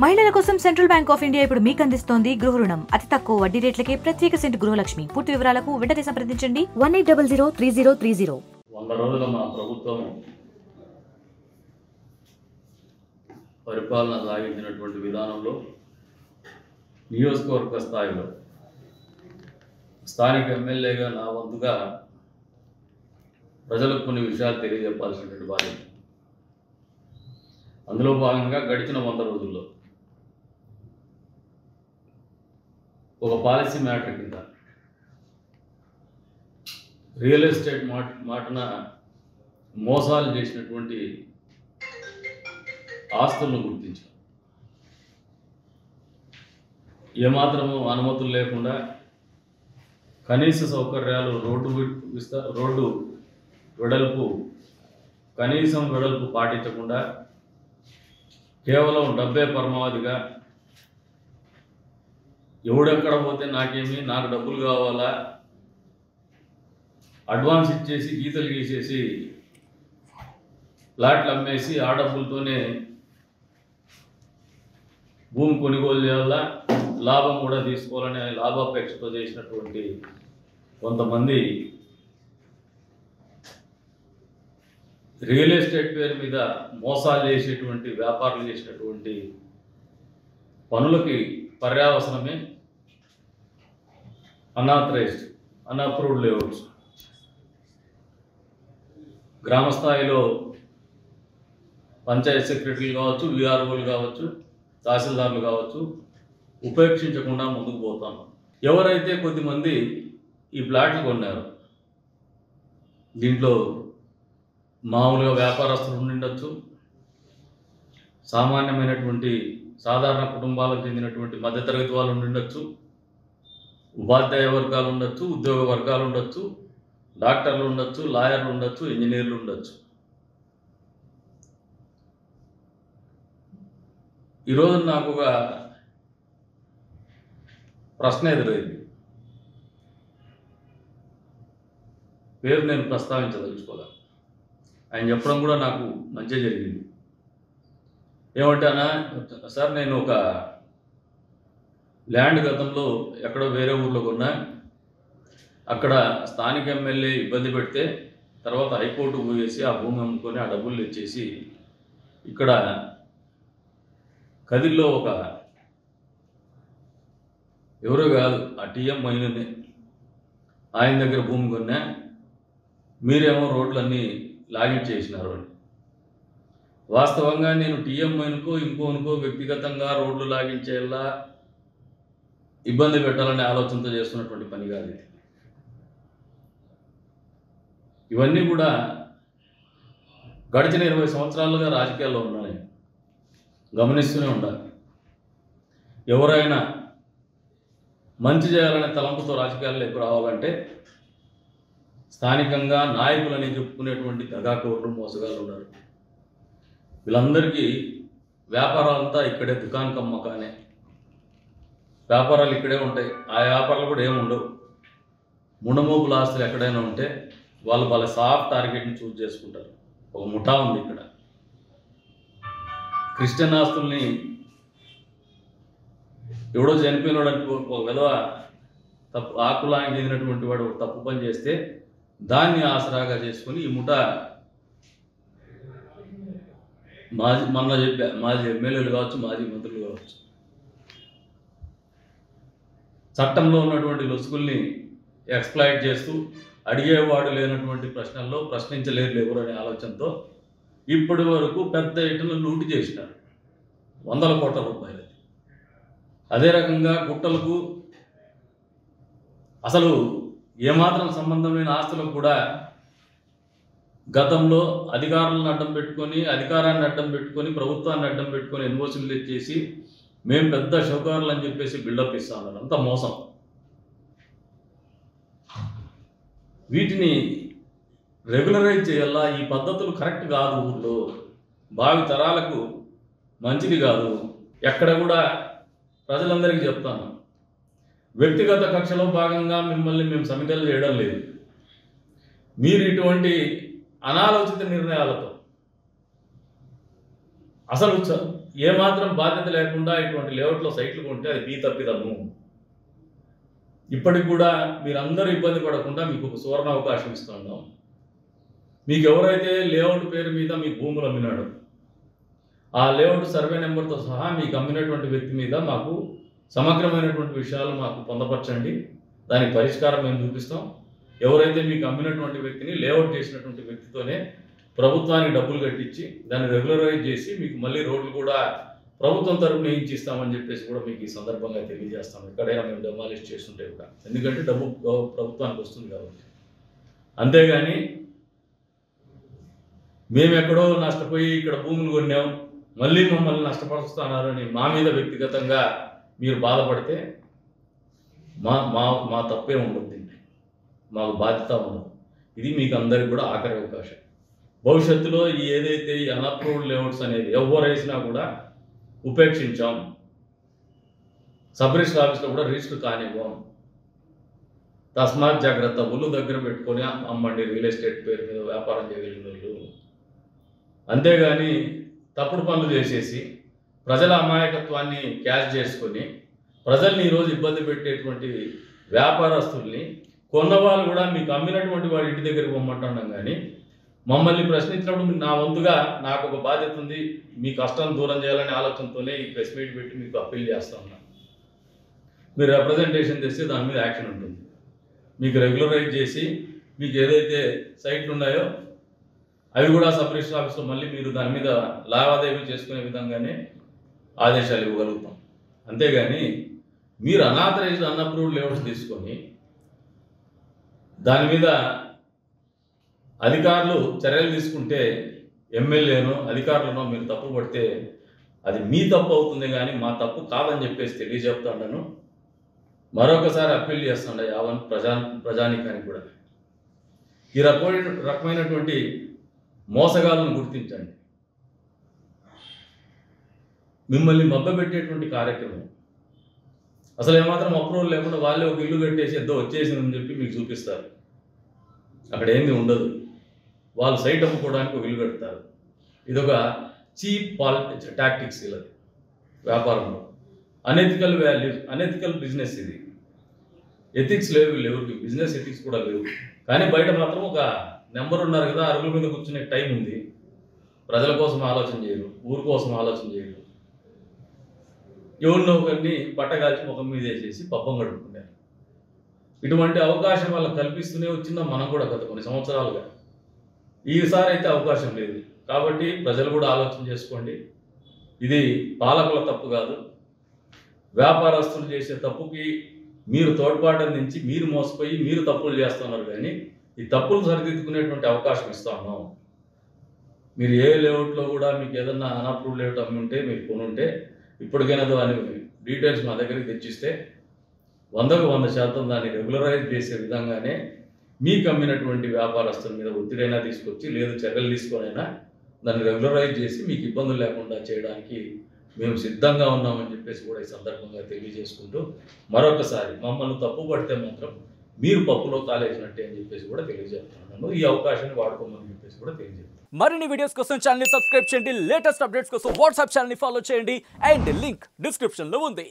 మహిళల కోసం central bank of India ఇప్పుడు మీకు అందిస్తోంది గృహ రుణం. అతి తక్కువ వడ్డీ రేట్లకే ప్రత్యేక సెంట్ గృహలక్ష్మి. పూర్తి వివరాలకు వెంటనే సంప్రదించండి 18003030. 100 రోజుల మన ప్రభుత్వం పరిపాలన సాగించినటువంటి విధానంలో నియోజకవర్గ స్థాయిలో స్థానిక ఎమ్మెల్యేగా నా వంతుగా ప్రజలకు కొన్ని విషయాలు తెలియజెప్పాల్సినటువంటి బాధ్యత. అందులో భాగంగా గడిచిన 100 రోజుల్లో ఒక పాలసీ మ్యాటర్ కింద రియల్ ఎస్టేట్ మాటన మోసాలు చేసినటువంటి ఆస్తులను గుర్తించాం. ఏమాత్రము అనుమతులు లేకుండా కనీస సౌకర్యాలు రోడ్డు వెడల్పు కనీసం వెడల్పు పాటించకుండా కేవలం డబ్బే పరమావధిగా ఎవడెక్కడ పోతే నాకేమి, నాకు డబ్బులు కావాలా, అడ్వాన్స్ ఇచ్చేసి గీతలు గీసేసి ప్లాట్లు అమ్మేసి ఆ డబ్బులతోనే భూమి కొనుగోలు చేయాలా, లాభం కూడా తీసుకోవాలనే లాభాపేక్షతో చేసినటువంటి కొంతమంది రియల్ ఎస్టేట్ పేరు మీద మోసాలు చేసేటువంటి వ్యాపారాలు చేసినటువంటి పనులకి పర్యావసనమే అన్ఆథరైజ్డ్ అన్అప్రూవ్డ్ లేఅవుట్స్. గ్రామ స్థాయిలో పంచాయత్ సెక్రటరీలు కావచ్చు, విఆర్ఓలు కావచ్చు, తహసీల్దార్లు కావచ్చు, ఉపేక్షించకుండా ముందుకు పోతాము. ఎవరైతే కొద్దిమంది ఈ ప్లాట్లు కొన్నారు, దీంట్లో మామూలుగా వ్యాపారస్తులు ఉండిండొచ్చు, సామాన్యమైనటువంటి సాధారణ కుటుంబాలకు చెందినటువంటి మధ్యతరగతి వాళ్ళు ఉండిండొచ్చు, ఉపాధ్యాయ వర్గాలు ఉండొచ్చు, ఉద్యోగ వర్గాలు ఉండొచ్చు, డాక్టర్లు ఉండొచ్చు, లాయర్లు ఉండొచ్చు, ఇంజనీర్లు ఉండొచ్చు. ఈరోజు నాకు ఒక ప్రశ్న ఎదురైంది. పేరు నేను ప్రస్తావించదలుచుకోలే. ఆయన చెప్పడం కూడా నాకు మంచిగా జరిగింది. ఏమంటానా సార్, నేను ఒక ల్యాండ్ గతంలో ఎక్కడో వేరే ఊర్లో కొన్నా, అక్కడ స్థానిక ఎమ్మెల్యే ఇబ్బంది పెడితే తర్వాత హైకోర్టు పోయేసి ఆ భూమి అమ్ముకొని ఆ డబ్బులు ఇచ్చేసి ఇక్కడ కదిల్లో ఒక ఎవరో కాదు ఆ టీఎం మైననే ఆయన దగ్గర భూమి కొన్నా, మీరేమో రోడ్లన్నీ లాగిన్ చేసినారు అని. వాస్తవంగా నేను టీఎం మైన్కో ఇంకోనుకో వ్యక్తిగతంగా రోడ్లు లాగిన్ చేయాలా, ఇబ్బంది పెట్టాలనే ఆలోచనతో చేస్తున్నటువంటి పని కాదు. ఇవన్నీ కూడా గడిచిన 20 సంవత్సరాలుగా రాజకీయాల్లో ఉన్నాను, గమనిస్తూనే ఉండాలి. ఎవరైనా మంచి చేయాలనే తలంపుతో రాజకీయాల్లోకి రావాలంటే స్థానికంగా నాయకులని చెప్పుకునేటువంటి దగాకోర్లు, మోసగాళ్ళు ఉన్నారు. వీళ్ళందరికీ వ్యాపారాలంతా ఇక్కడే, దుకాన్ కమ్మకానే, వ్యాపారాలు ఇక్కడే ఉంటాయి. ఆ వ్యాపారాలు కూడా ఏమి ఉండవు. ముండమోపుల ఆస్తులు ఎక్కడైనా ఉంటే వాళ్ళు వాళ్ళ సాఫ్ట్ టార్గెట్ని చూస్ చేసుకుంటారు. ఒక ముఠా ఉంది ఇక్కడ. క్రిస్టియన్ ఆస్తుల్ని ఎవడో చనిపోయినాడు అనుకో, ఒక విధవ తప్పు ఆ కులానికి చెందినటువంటి వాడు తప్పు పని చేస్తే దాన్ని ఆసరాగా చేసుకుని ఈ ముఠా మాజీ ఎమ్మెల్యేలు కావచ్చు, మాజీ మంత్రులు కావచ్చు, చట్టంలో ఉన్నటువంటి లొసుగుల్ని ఎక్స్ప్లాయిట్ చేస్తూ అడిగేవాడు లేనటువంటి ప్రశ్నల్లో ప్రశ్నించలేరు ఎవరు అనే ఆలోచనతో ఇప్పటి వరకు పెద్ద ఎత్తున లూటు చేసినారు, 100 కోట్ల రూపాయలు. అదే రకంగా గుట్టలకు అసలు ఏమాత్రం సంబంధం లేని ఆస్తులకు కూడా గతంలో అధికారులను అడ్డం పెట్టుకొని, అధికారాన్ని అడ్డం పెట్టుకొని, ప్రభుత్వాన్ని అడ్డం పెట్టుకొని ఎన్ఓసీలు తెచ్చేసి మేము పెద్ద షౌకారులు అని చెప్పేసి బిల్డప్ ఇస్తా ఉన్నారు. అంత మోసం. వీటిని రెగ్యులరైజ్ చేయాలా. ఈ పద్ధతులు కరెక్ట్ కాదు, ఊళ్ళో భావి తరాలకు మంచిది కాదు. ఎక్కడ కూడా ప్రజలందరికీ చెప్తాను, వ్యక్తిగత కక్షలో భాగంగా మిమ్మల్ని మేము సమితలు చేయడం లేదు. మీరు ఇటువంటి అనాలోచిత నిర్ణయాలతో అసలు ఏమాత్రం బాధ్యత లేకుండా ఇటువంటి లేఅవుట్లో సైట్లు కొంటే అది మీ తప్పిదము. ఇప్పటికి కూడా మీరందరూ ఇబ్బంది పడకుండా మీకు ఒక సువర్ణ అవకాశం ఇస్తున్నాం. మీకు ఎవరైతే లేఅవుట్ పేరు మీద మీ భూములు అమ్మినాడు, ఆ లేఅవుట్ సర్వే నెంబర్తో సహా మీకు అమ్మినటువంటి వ్యక్తి మీద మాకు సమగ్రమైనటువంటి విషయాలు మాకు పొందపరచండి. దానికి పరిష్కారం మేము చూపిస్తాం. ఎవరైతే మీకు అమ్మినటువంటి వ్యక్తిని లేఅవుట్ చేసినటువంటి వ్యక్తితోనే ప్రభుత్వానికి డబ్బులు కట్టించి దాన్ని రెగ్యులరైజ్ చేసి మీకు మళ్ళీ రోడ్లు కూడా ప్రభుత్వం తరపున వేయించిస్తామని చెప్పేసి కూడా మీకు ఈ సందర్భంగా తెలియజేస్తాం. ఎక్కడైనా మేము డెమాలిష్ చేస్తుంటే కూడా, ఎందుకంటే డబ్బు ప్రభుత్వానికి వస్తుంది కాబట్టి. అంతేగాని మేము ఎక్కడో నష్టపోయి ఇక్కడ భూములు కొన్నాం, మళ్ళీ మమ్మల్ని నష్టపరుస్తున్నారని మా మీద వ్యక్తిగతంగా మీరు బాధపడితే మా మా మా తప్పే ఉండొద్దండి, మాకు బాధ్యత ఉండదు. ఇది మీకు అందరికి కూడా ఆఖరి అవకాశం. భవిష్యత్తులో ఈ ఏదైతే ఈ అన్అప్రూవ్డ్ లేఅవుట్స్ అనేది ఎవరు వేసినా కూడా ఉపేక్షించాం. సబ్ రిజిస్టర్ ఆఫీస్లో కూడా రిజిస్టర్ కానివ్వం. తస్మాత్ జాగ్రత్త. ఒళ్ళు దగ్గర పెట్టుకొని అమ్మండి రియల్ ఎస్టేట్ పేరు మీద వ్యాపారం చేయగలిగిన వాళ్ళు. అంతేగాని తప్పుడు పనులు చేసేసి ప్రజల అమాయకత్వాన్ని క్యాష్ చేసుకొని ప్రజల్ని ఈరోజు ఇబ్బంది పెట్టేటువంటి వ్యాపారస్తుల్ని కొన్నవాళ్ళు కూడా మీకు అమ్మినటువంటి వాడి ఇంటి దగ్గరికి పొమ్మంటున్నాం. కానీ మమ్మల్ని ప్రశ్నించినప్పుడు నా వంతుగా నాకు ఒక బాధ్యత ఉంది, మీ కష్టాన్ని దూరం చేయాలనే ఆలోచనతోనే ఈ ప్రెస్ మీట్ పెట్టి మీకు అప్పీల్ చేస్తా ఉన్నాను. మీరు రిప్రజెంటేషన్ తెస్తే దాని మీద యాక్షన్ ఉంటుంది. మీకు రెగ్యులరైజ్ చేసి మీకు ఏదైతే సైట్లు ఉన్నాయో అవి కూడా సబ్ రిజిస్టర్ ఆఫీస్లో మళ్ళీ మీరు దాని మీద లావాదేవీ చేసుకునే విధంగానే ఆదేశాలు ఇవ్వగలుగుతాం. అంతేగాని మీరు అనాథరైజ్డ్ అన్అప్రూవ్డ్ లేఅవుట్స్ తీసుకొని దాని మీద అధికారులు చర్యలు తీసుకుంటే, ఎమ్మెల్యేనో అధికారులనో మీరు తప్పు పడితే అది మీ తప్పు అవుతుంది, కానీ మా తప్పు కాదని చెప్పేసి తెలియజెప్తాను. మరొకసారి అప్పీల్ చేస్తుండే యావన్ ప్రజానికానికి కూడా ఈ రకమైనటువంటి మోసగాలను గుర్తించండి. మిమ్మల్ని మభ్యపెట్టేటువంటి కార్యక్రమం అసలు ఏమాత్రం అప్రూవల్ లేకుండా వాళ్ళే ఒక ఇల్లు కట్టేసి ఏదో వచ్చేసిందని చెప్పి మీకు చూపిస్తారు. అక్కడ ఏంది ఉండదు. వాళ్ళు సైట్ అమ్ముకోవడానికి ఒక ఇల్లు కడతారు. ఇదొక చీప్ టాక్టిక్స్. ఇలా వ్యాపారంలో అనెథికల్ వాల్యూస్, అనెథికల్ బిజినెస్. ఇది ఎథిక్స్ లేవు ఎవరికి, బిజినెస్ ఎథిక్స్ కూడా లేవు. కానీ బయట మాత్రం ఒక నెంబర్ ఉన్నారు కదా, అరుగుల మీద కూర్చునే టైం ఉంది. ప్రజల కోసం ఆలోచన చేయరు, ఊరు కోసం ఆలోచన చేయరు. ఎవరినో ఒకరిని పట్టగాల్చి ముఖం మీద వేసేసి పబ్బం గడుపుకున్నారు. ఇటువంటి అవకాశం వాళ్ళకి కల్పిస్తూనే వచ్చిందా మనం కూడా గత కొన్ని సంవత్సరాలుగా. ఈసారి అయితే అవకాశం లేదు. కాబట్టి ప్రజలు కూడా ఆలోచన చేసుకోండి. ఇది పాలకుల తప్పు కాదు, వ్యాపారస్తులు చేసే తప్పుకి మీరు తోడ్పాటు అందించి మీరు మోసపోయి మీరు తప్పులు చేస్తున్నారు. కానీ ఈ తప్పులు సరిదిద్దుకునేటువంటి అవకాశం ఇస్తా ఉన్నాం. మీరు ఏ లేఅవుట్లో కూడా మీకు ఏదన్నా అన్అప్రూవ్డ్ లేఅవుట్ అమ్మి ఉంటే, మీరు కొనుంటే ఇప్పటికైనా దాని డీటెయిల్స్ మా దగ్గరికి తెచ్చిస్తే 100కు 100% దాన్ని రెగ్యులరైజ్ చేసే విధంగానే మీకు అమ్మినటువంటి వ్యాపారస్తుల మీద ఒత్తిడైనా తీసుకొచ్చి, లేదు చర్యలు తీసుకొనైనా దాన్ని రెగ్యులరైజ్ చేసి మీకు ఇబ్బందులు లేకుండా చేయడానికి మేము సిద్ధంగా ఉన్నామని చెప్పేసి కూడా ఈ సందర్భంగా తెలియజేసుకుంటూ, మరొకసారి మమ్మల్ని తప్పు పడితే మాత్రం మీరు పప్పులో కాలేసినట్టే అని చెప్పేసి కూడా తెలియజేస్తున్నాను. ఈ అవకాశాన్ని వాడుకోమని చెప్పేసి కూడా తెలియజేస్తాను. మరిన్ని వీడియోస్ కోసం ఛానల్ ని సబ్స్క్రైబ్ చేయండి. లేటెస్ట్ అప్డేట్స్ కోసం వాట్సాప్ ఛానల్ ని ఫాలో చేయండి. అండ్ లింక్ డిస్క్రిప్షన్ లో ఉంది.